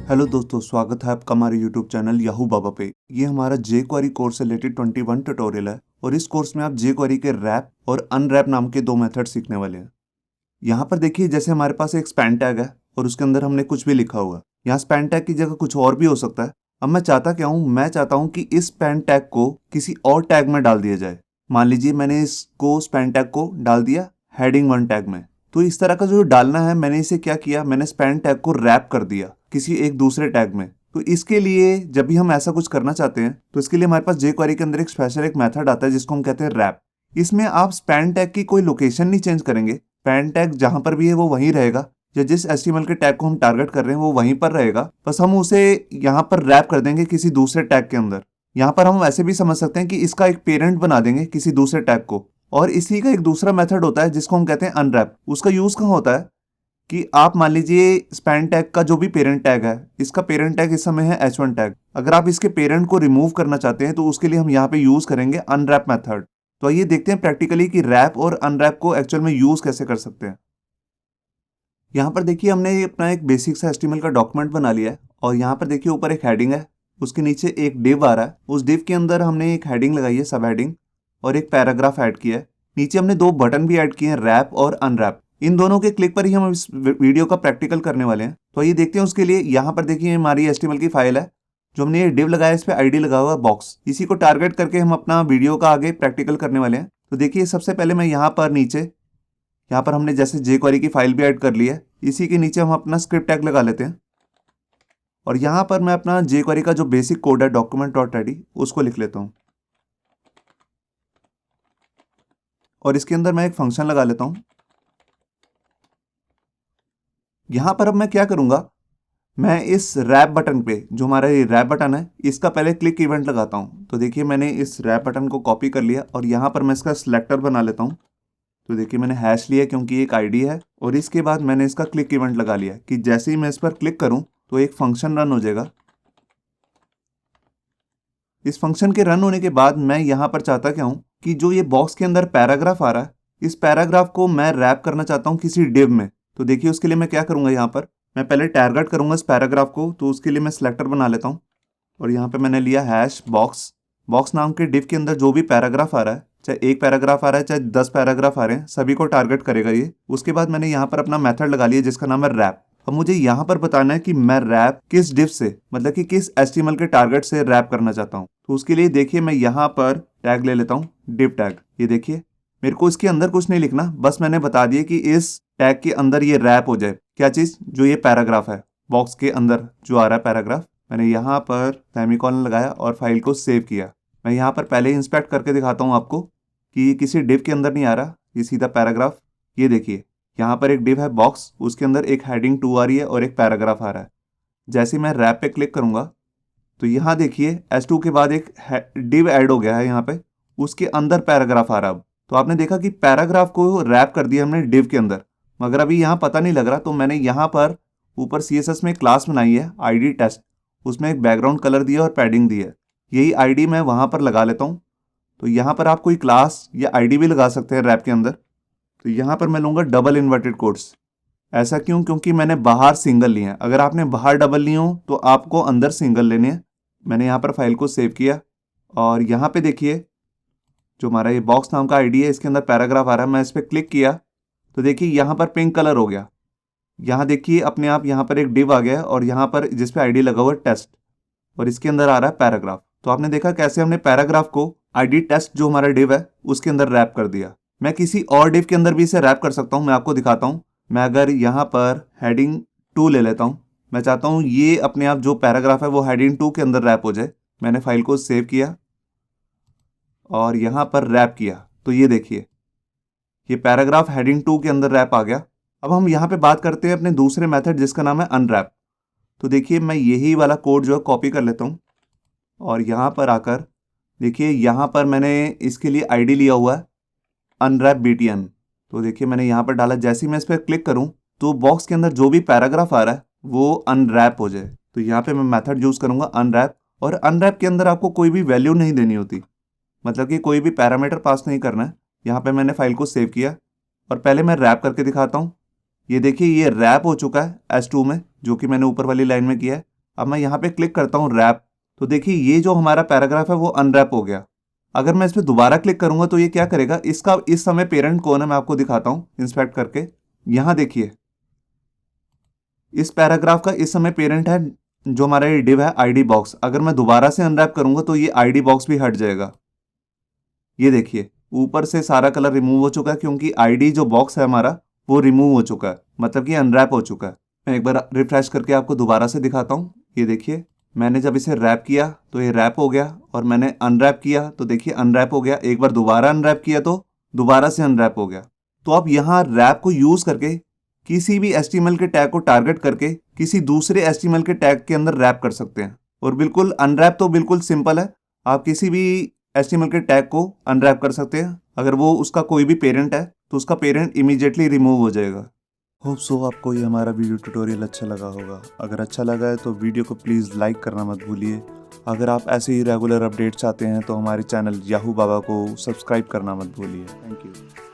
Hello दोस्तों, स्वागत है आपका हमारे यूट्यूब चैनल याहू बाबा पे। ये हमारा जे क्वेरी कोर्स से रिलेटेड 21 ट्यूटोरियल है और इस कोर्स में आप जे क्वेरी के रैप और अनरैप नाम के दो मेथड सीखने वाले हैं। यहाँ पर देखिए, जैसे हमारे पास एक स्पैन टैग है और उसके अंदर हमने कुछ भी लिखा हुआ है। यहाँ स्पैन टैग की जगह कुछ और भी हो सकता है। अब मैं चाहता क्या हूँ, मैं चाहता हूँ कि इस स्पैन टैग को किसी और टैग में डाल दिया जाए। मान लीजिए मैंने इसको स्पैन टैग को डाल दिया हेडिंग 1 टैग में। तो इस तरह का जो डालना है, मैंने इसे क्या किया, मैंने स्पैन टैग को रैप कर दिया किसी एक दूसरे टैग में। तो इसके लिए जब भी हम ऐसा कुछ करना चाहते हैं तो इसके लिए हमारे पास jQuery के अंदर एक स्पेशल एक मेथड आता है जिसको हम कहते हैं रैप। इसमें आप स्पैन टैग की कोई लोकेशन नहीं चेंज करेंगे। स्पैन टैग जहां पर भी है वो वहीं रहेगा, या जिस HTML के टैग को हम टारगेट कर रहे हैं वो वहीं पर रहेगा। बस हम उसे यहाँ पर रैप कर देंगे किसी दूसरे टैग के अंदर। यहाँ पर हम ऐसे भी समझ सकते हैं कि इसका एक पेरेंट बना देंगे किसी दूसरे टैग को। और इसी का एक दूसरा मेथड होता है जिसको हम कहते हैं अनरैप। उसका यूज कहाँ होता है कि आप मान लीजिए स्पैन टैग का जो भी पेरेंट टैग है, इसका पेरेंट टैग इस समय है h1 टैग। अगर आप इसके पेरेंट को रिमूव करना चाहते हैं तो उसके लिए हम यहाँ पे यूज करेंगे अनरैप मेथड। तो आइए देखते हैं प्रैक्टिकली कि रैप और अनरैप को एक्चुअल में यूज कैसे कर सकते हैं। यहाँ पर देखिए, हमने अपना एक बेसिक सा HTML का डॉक्यूमेंट बना लिया है और यहाँ पर देखिए ऊपर एक हेडिंग है, उसके नीचे एक डिव आ रहा है। उस डिव के अंदर हमने एक हेडिंग लगाई है, सब हेडिंग, और एक पैराग्राफ ऐड किया है। नीचे हमने दो बटन भी ऐड किए हैं, रैप और अनरैप। इन दोनों के क्लिक पर ही हम इस वीडियो का प्रैक्टिकल करने वाले हैं। तो ये देखते हैं। उसके लिए यहाँ पर देखिए हमारी HTML की फाइल है, जो हमने ये डिव लगाया, इस पर ID लगा हुआ है बॉक्स। इसी को टारगेट करके हम अपना वीडियो का आगे प्रैक्टिकल करने वाले हैं। तो देखिए, सबसे पहले मैं यहाँ पर नीचे, यहाँ पर हमने जैसे jQuery की फाइल भी ऐड कर ली है, इसी के नीचे हम अपना स्क्रिप्ट टैग लगा लेते हैं। और यहाँ पर मैं अपना jQuery का जो बेसिक कोड है document.id उसको लिख लेता हूँ। और इसके अंदर मैं एक फंक्शन लगा लेता हूँ। यहाँ पर अब मैं क्या करूँगा, मैं इस रैप बटन पे, जो हमारा ये रैप बटन है, इसका पहले क्लिक इवेंट लगाता हूँ। तो देखिए मैंने इस रैप बटन को कॉपी कर लिया और यहाँ पर मैं इसका सिलेक्टर बना लेता हूँ। तो देखिए मैंने हैश लिया क्योंकि एक ID है, और इसके बाद मैंने इसका क्लिक इवेंट लगा लिया कि जैसे ही मैं इस पर क्लिक करूँ तो एक फंक्शन रन हो जाएगा। इस फंक्शन के रन होने के बाद मैं यहाँ पर चाहता क्या हूँ कि जो ये बॉक्स के अंदर पैराग्राफ आ रहा है, इस पैराग्राफ को मैं रैप करना चाहता हूँ किसी डिव में। तो देखिए उसके लिए मैं क्या करूँगा, यहाँ पर मैं पहले टारगेट करूँगा इस पैराग्राफ को। तो उसके लिए मैं सिलेक्टर बना लेता हूँ और यहाँ पे मैंने लिया हैश बॉक्स। बॉक्स नाम के डिव के अंदर जो भी पैराग्राफ आ रहा है, चाहे एक पैराग्राफ आ रहा है चाहे 10 पैराग्राफ आ रहे हैं, सभी को टारगेट करेगा ये। उसके बाद मैंने यहाँ पर अपना मेथड लगा लिया जिसका नाम है रैप। अब मुझे यहाँ पर बताना है कि मैं रैप किस डिव से, मतलब कि किस HTML के टारगेट से रैप करना चाहता हूँ। तो उसके लिए देखिए मैं यहाँ पर टैग ले लेता हूँ, डिव टैग। ये देखिए मेरे को इसके अंदर कुछ नहीं लिखना, बस मैंने बता दिया कि इस टैग के अंदर ये रैप हो जाए। क्या चीज़? जो ये पैराग्राफ है, बॉक्स के अंदर जो आ रहा है पैराग्राफ। मैंने यहाँ पर सेमीकोलन लगाया और फाइल को सेव किया। मैं यहाँ पर पहले इंस्पेक्ट करके दिखाता हूँ आपको कि ये किसी डिव के अंदर नहीं आ रहा, ये सीधा पैराग्राफ। ये देखिए यहाँ पर एक डिव है बॉक्स, उसके अंदर एक हेडिंग 2 आ रही है और एक पैराग्राफ आ रहा है। जैसे मैं रैप पे क्लिक करूँगा तो यहाँ देखिए H2 के बाद एक डिव ऐड हो गया है यहाँ पे, उसके अंदर पैराग्राफ आ रहा है। अब तो आपने देखा कि पैराग्राफ को रैप कर दिया हमने डिव के अंदर, मगर अभी यहाँ पता नहीं लग रहा। तो मैंने यहाँ पर ऊपर CSS में क्लास बनाई है ID टेस्ट, उसमें एक बैकग्राउंड कलर दिया और पैडिंग दी है। यही ID मैं वहाँ पर लगा लेता हूँ। तो यहाँ पर आप कोई क्लास या ID भी लगा सकते हैं रैप के अंदर। तो यहाँ पर मैं लूँगा डबल इन्वर्टेड कोट्स। ऐसा क्यों? क्योंकि मैंने बाहर सिंगल लिए हैं। अगर आपने बाहर डबल लिए हो तो आपको अंदर सिंगल लेने हैं। मैंने यहाँ पर फाइल को सेव किया और यहाँ पे देखिए जो हमारा ये बॉक्स नाम का ID है, इसके अंदर पैराग्राफ आ रहा है। मैं इस पर क्लिक किया तो देखिए यहाँ पर पिंक कलर हो गया। यहाँ देखिए अपने आप यहाँ पर एक डिव आ गया और यहाँ पर जिस पे ID लगा हुआ है टेस्ट, और इसके अंदर आ रहा है पैराग्राफ। तो आपने देखा कैसे हमने पैराग्राफ को ID टेस्ट जो हमारा डिव है उसके अंदर रैप कर दिया। मैं किसी और डिव के अंदर भी इसे रैप कर सकता हूँ, मैं आपको दिखाता हूँ। मैं अगर यहाँ पर हेडिंग 2 ले लेता हूँ, मैं चाहता हूँ ये अपने आप जो पैराग्राफ है वो हेडिंग 2 के अंदर रैप हो जाए। मैंने फाइल को सेव किया और यहाँ पर रैप किया तो ये देखिए ये पैराग्राफ हेडिंग 2 के अंदर रैप आ गया। अब हम यहाँ पे बात करते हैं अपने दूसरे मेथड जिसका नाम है अनरैप। तो देखिए मैं यही वाला कोड जो है कॉपी कर लेता हूँ और यहाँ पर आकर देखिए यहाँ पर मैंने इसके लिए ID लिया हुआ है अनरैप BTN। तो देखिए मैंने यहाँ पर डाला, जैसे ही मैं इस पर क्लिक करूँ तो बॉक्स के अंदर जो भी पैराग्राफ आ रहा है वो अनरैप हो जाए। तो यहाँ पे मैं मेथड यूज़ करूँगा अनरैप, और अनरैप के अंदर आपको कोई भी वैल्यू नहीं देनी होती, मतलब कि कोई भी पैरामीटर पास नहीं करना है। यहाँ पे मैंने फाइल को सेव किया और पहले मैं रैप करके दिखाता हूँ। ये देखिए ये रैप हो चुका है H2 में, जो कि मैंने ऊपर वाली लाइन में किया है। अब मैं यहाँ पे क्लिक करता हूँ रैप, तो देखिए ये जो हमारा पैराग्राफ है वो अनरैप हो गया। अगर मैं इस पर दोबारा क्लिक करूंगा तो ये क्या करेगा, इसका इस समय पेरेंट कौन है मैं आपको दिखाता हूँ इंस्पेक्ट करके। यहाँ देखिए इस पैराग्राफ का इस समय पेरेंट है जो हमारा ये डिव है आईडी बॉक्स। अगर मैं दोबारा से अनरैप करूंगा तो ये आईडी बॉक्स भी हट जाएगा। ये देखिए ऊपर से सारा कलर रिमूव हो चुका है क्योंकि आईडी जो बॉक्स है हमारा वो रिमूव हो चुका है, मतलब कि अनरैप हो चुका है। मैं एक बार रिफ्रेश करके आपको दोबारा से दिखाता हूँ। ये देखिए मैंने जब इसे रैप किया तो ये रैप हो गया, और मैंने अनरैप किया तो देखिए अनरैप हो गया। एक बार दोबारा अनरैप किया तो दोबारा से अनरैप हो गया। तो आप यहाँ रैप को यूज करके किसी भी HTML के टैग को टारगेट करके किसी दूसरे HTML के टैग के अंदर रैप कर सकते हैं। और बिल्कुल अनरैप तो बिल्कुल सिंपल है, आप किसी भी HTML के टैग को अनरैप कर सकते हैं। अगर वो उसका कोई भी पेरेंट है तो उसका पेरेंट इमीडिएटली रिमूव हो जाएगा। होप सो आपको ये हमारा वीडियो ट्यूटोरियल अच्छा लगा होगा। अगर अच्छा लगा है तो वीडियो को प्लीज़ लाइक करना मत भूलिए। अगर आप ऐसे ही रेगुलर अपडेट चाहते हैं तो हमारे चैनल याहू बाबा को सब्सक्राइब करना मत भूलिए। Thank you.